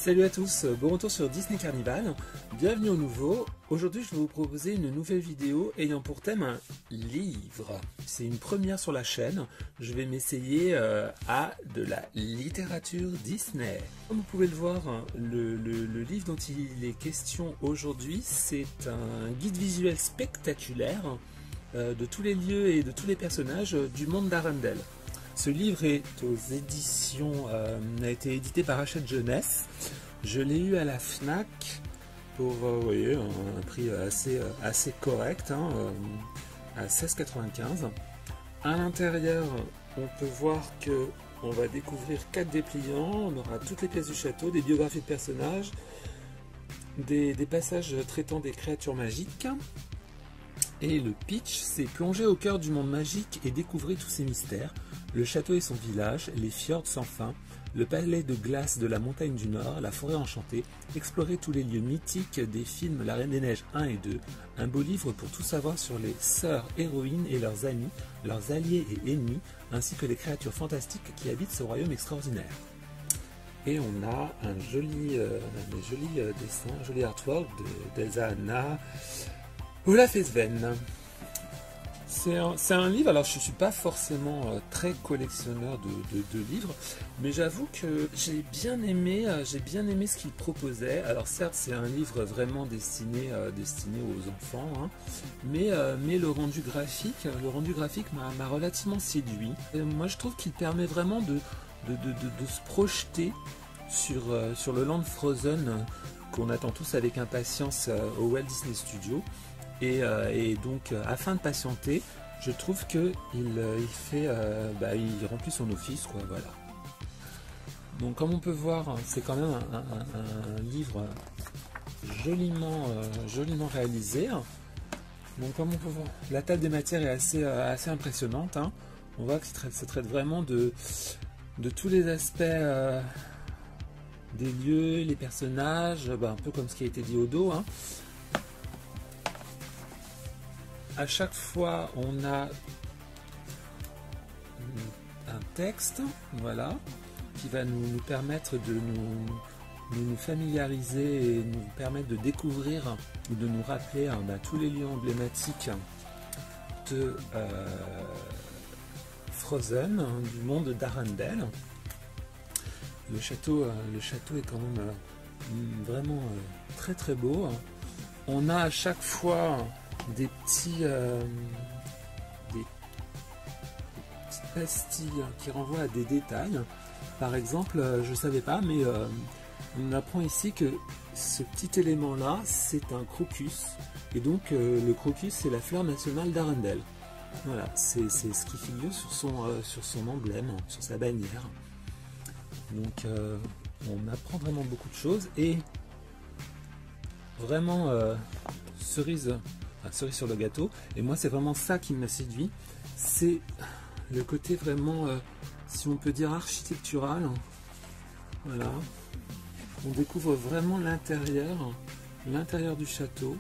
Salut à tous, bon retour sur Disney Carnival, bienvenue au nouveau. Aujourd'hui je vais vous proposer une nouvelle vidéo ayant pour thème un livre. C'est une première sur la chaîne, je vais m'essayer à de la littérature Disney. Comme vous pouvez le voir, le livre dont il est question aujourd'hui, c'est un guide visuel spectaculaire de tous les lieux et de tous les personnages du monde d'Arendelle. Ce livre est aux éditions, a été édité par Hachette Jeunesse. Je l'ai eu à la Fnac pour vous voyez, un prix assez correct, hein, à 16,95 €. À l'intérieur, on peut voir que on va découvrir 4 dépliants. On aura toutes les pièces du château, des biographies de personnages, des passages traitant des créatures magiques. Et le pitch, c'est plonger au cœur du monde magique et découvrir tous ses mystères, le château et son village, les fjords sans fin, le palais de glace de la montagne du Nord, la forêt enchantée, explorer tous les lieux mythiques des films La Reine des Neiges 1 et 2, un beau livre pour tout savoir sur les sœurs héroïnes et leurs amis, leurs alliés et ennemis, ainsi que les créatures fantastiques qui habitent ce royaume extraordinaire. Et on a un joli dessin, un joli artwork d'Elsa Anna Olaf et Sven. C'est un livre, alors je ne suis pas forcément très collectionneur de livres, mais j'avoue que j'ai bien aimé ce qu'il proposait. Alors certes, c'est un livre vraiment destiné aux enfants, hein, mais le rendu graphique m'a relativement séduit. Et moi, je trouve qu'il permet vraiment de se projeter sur le land Frozen qu'on attend tous avec impatience au Walt Disney Studios. Et donc, afin de patienter, je trouve qu'il il remplit son office, quoi, voilà. Donc, comme on peut voir, c'est quand même un livre joliment réalisé. Donc, comme on peut voir, la table des matières est assez impressionnante, hein. On voit que ça traite vraiment de tous les aspects des lieux, les personnages, un peu comme ce qui a été dit au dos, hein. À chaque fois, on a un texte, voilà, qui va nous permettre de nous familiariser et nous permettre de découvrir ou de nous rappeler tous les lieux emblématiques de Frozen, du monde d'Arendelle. Le château est quand même vraiment très très beau. On a à chaque fois des petites pastilles qui renvoient à des détails. Par exemple, je ne savais pas, mais on apprend ici que ce petit élément là, c'est un crocus, et donc le crocus, c'est la fleur nationale d'Arendelle. Voilà, c'est ce qui figure sur son emblème, sur sa bannière. Donc on apprend vraiment beaucoup de choses, et vraiment cerise sur le gâteau, et moi c'est vraiment ça qui m'a séduit, c'est le côté vraiment, si on peut dire, architectural. Voilà, on découvre vraiment l'intérieur du château,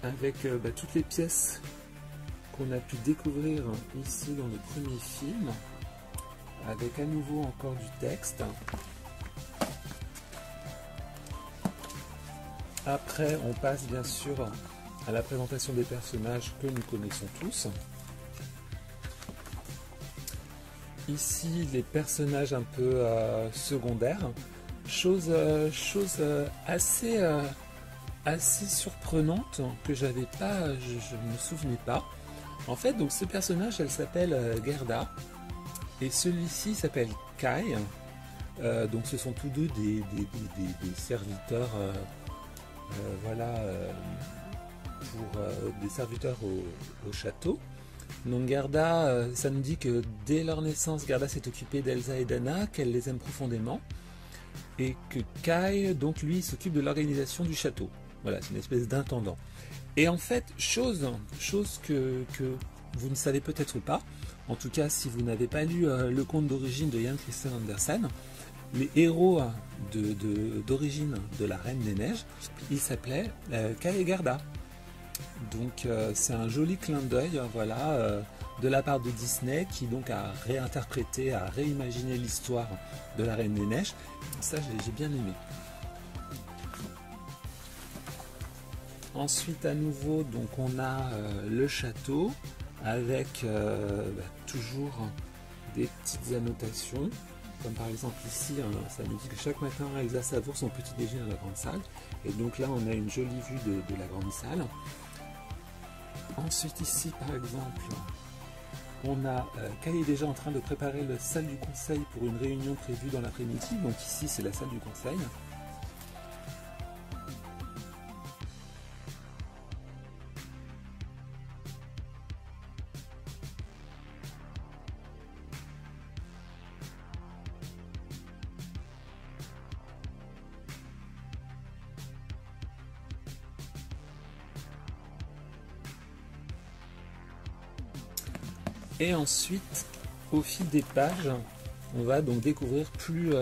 avec toutes les pièces qu'on a pu découvrir ici dans le premier film, avec à nouveau encore du texte. Après, on passe bien sûr à la présentation des personnages que nous connaissons tous. Ici, les personnages un peu secondaires. Chose assez surprenante que je ne me souvenais pas. En fait, donc ce personnage, elle s'appelle Gerda, et celui-ci s'appelle Kai. Donc ce sont tous deux des serviteurs. Pour des serviteurs au château. Donc Gerda, ça nous dit que dès leur naissance, Gerda s'est occupée d'Elsa et d'Anna, qu'elle les aime profondément, et que Kai, donc lui, s'occupe de l'organisation du château. Voilà, c'est une espèce d'intendant. Et en fait, chose que vous ne savez peut-être pas, en tout cas si vous n'avez pas lu le conte d'origine de Jan Christian Andersen, les héros d'origine de la Reine des Neiges, ils s'appelaient Kai et Gerda. Donc c'est un joli clin d'œil, voilà, de la part de Disney qui donc a réinterprété, a réimaginé l'histoire de la Reine des Neiges. Ça j'ai bien aimé. Ensuite à nouveau donc on a le château avec toujours des petites annotations, comme par exemple ici ça nous dit que chaque matin Elsa savoure son petit déjeuner dans la grande salle, et donc là on a une jolie vue de la grande salle. Ensuite ici par exemple on a Kay est déjà en train de préparer la salle du conseil pour une réunion prévue dans l'après-midi, donc ici c'est la salle du conseil. Et ensuite, au fil des pages, on va donc découvrir plus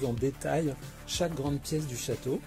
en détail chaque grande pièce du château.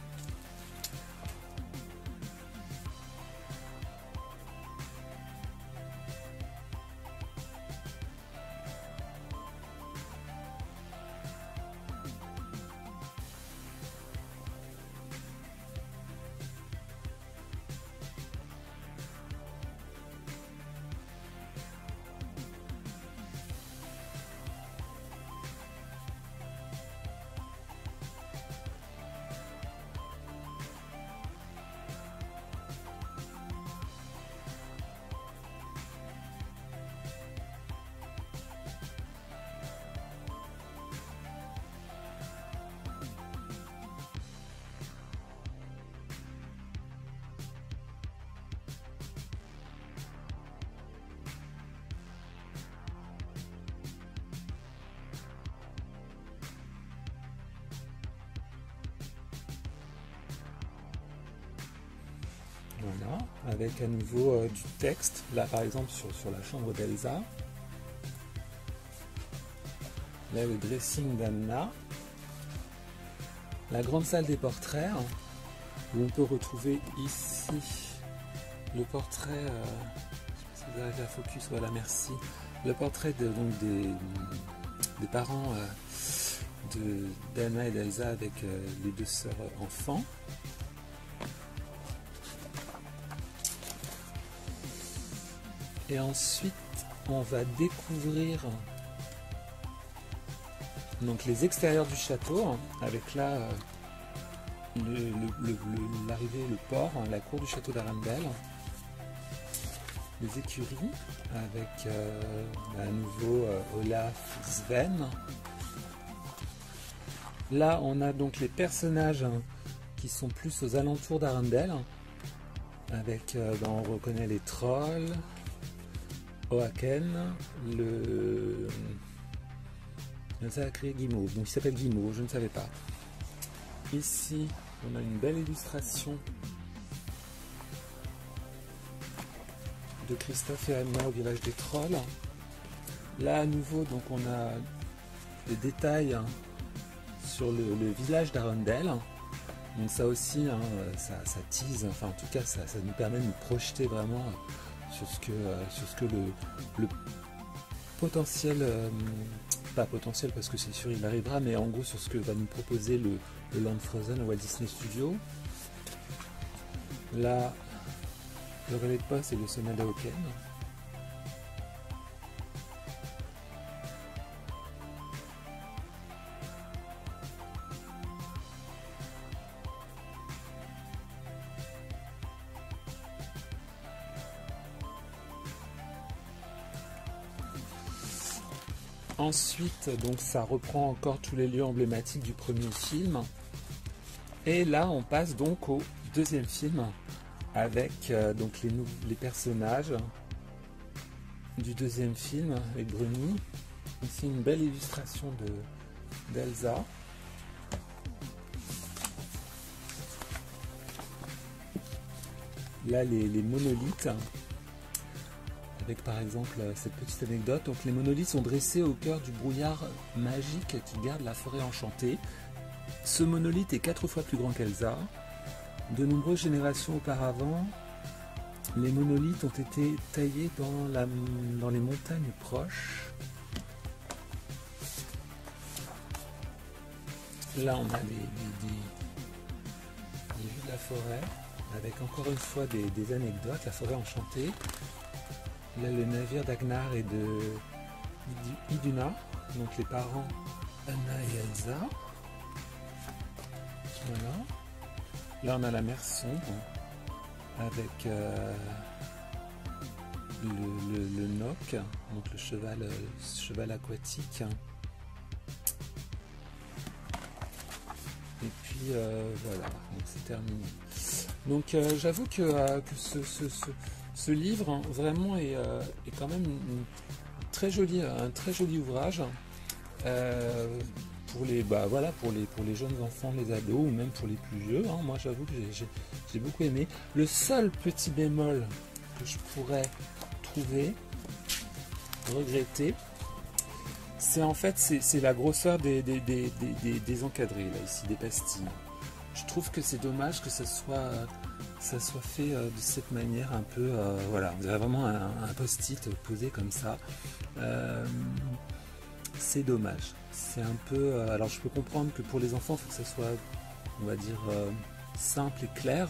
Voilà, avec à nouveau du texte, là par exemple sur la chambre d'Elsa. Là le dressing d'Anna. La grande salle des portraits, où on peut retrouver ici le portrait, je ne sais pas si vous arrivez à focus, voilà merci, le portrait donc des parents d'Anna et d'Elsa avec les deux sœurs enfants. Et ensuite, on va découvrir donc les extérieurs du château, avec là l'arrivée, le port, la cour du château d'Arendelle, les écuries, avec à nouveau Olaf, Sven. Là, on a donc les personnages qui sont plus aux alentours d'Arendelle, avec, on reconnaît les trolls, Oaken, ça a créé Guimauve, donc il s'appelle Guimauve, je ne savais pas. Ici, on a une belle illustration de Christophe et Anna au village des trolls. Là, à nouveau, donc on a des détails sur le village d'Arendelle. Donc ça aussi, ça tease, enfin en tout cas, ça nous permet de nous projeter vraiment sur ce que le potentiel, pas potentiel parce que c'est sûr il arrivera, mais en gros sur ce que va nous proposer le Land Frozen au Walt Disney Studios. Là, le relais de poste et le sommet d'Aoken. Ensuite, donc ça reprend encore tous les lieux emblématiques du premier film. Et là, on passe donc au deuxième film avec donc les personnages du deuxième film avec Bruni. Ici, une belle illustration d'Elsa. Là, les monolithes. Avec par exemple cette petite anecdote, donc les monolithes sont dressés au cœur du brouillard magique qui garde la forêt enchantée. Ce monolithe est 4 fois plus grand qu'Elsa. De nombreuses générations auparavant, Les monolithes ont été taillés dans les montagnes proches. Là, on a les vues de la forêt, avec encore une fois des anecdotes, la forêt enchantée. Là, le navire d'Agnar et de Iduna, donc les parents Anna et Elsa. Voilà. Là, on a la mer sombre, avec le Noc, donc le cheval aquatique. Et puis voilà, donc c'est terminé. Donc j'avoue que ce livre hein, vraiment est quand même un très joli ouvrage pour les jeunes enfants, les ados ou même pour les plus vieux. Hein. Moi j'avoue que j'ai beaucoup aimé. Le seul petit bémol que je pourrais regretter, c'est en fait c'est la grosseur des encadrés là ici, des pastilles. Je trouve que c'est dommage que ça soit fait de cette manière un peu voilà, on dirait vraiment un post-it posé comme ça. C'est dommage. C'est un peu alors je peux comprendre que pour les enfants il faut que ça soit, on va dire, simple et clair,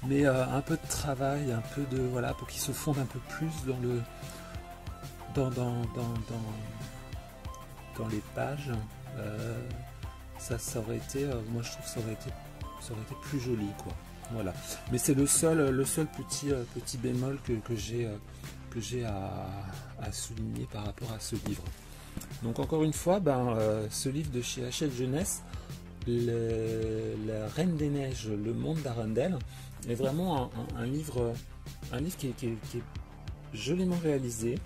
mais un peu de travail, un peu de voilà, pour qu'ils se fondent un peu plus dans les pages. Ça aurait été, moi je trouve que ça aurait été plus joli quoi. Voilà. Mais c'est le seul petit bémol que j'ai à souligner par rapport à ce livre. Donc encore une fois, ce livre de chez Hachette Jeunesse, La Reine des Neiges, le monde d'Arendelle, est vraiment un livre qui est joliment réalisé.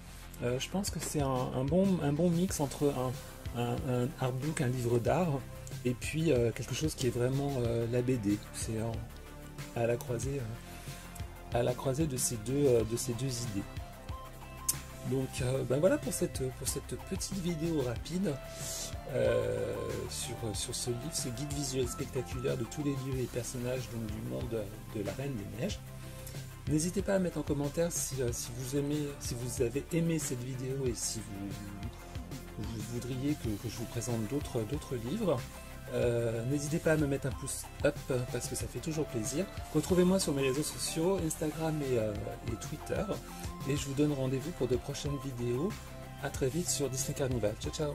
Je pense que c'est un bon mix entre un artbook, un livre d'art, et puis quelque chose qui est vraiment la BD. C'est à la croisée de ces deux idées. Donc voilà pour cette petite vidéo rapide sur ce livre, ce guide visuel spectaculaire de tous les lieux et personnages donc, du monde de la Reine des Neiges. N'hésitez pas à mettre en commentaire si vous avez aimé cette vidéo et si vous voudriez que je vous présente d'autres livres. N'hésitez pas à me mettre un pouce up parce que ça fait toujours plaisir. Retrouvez-moi sur mes réseaux sociaux, Instagram et Twitter. Et je vous donne rendez-vous pour de prochaines vidéos. A très vite sur Disney Carnival. Ciao ciao.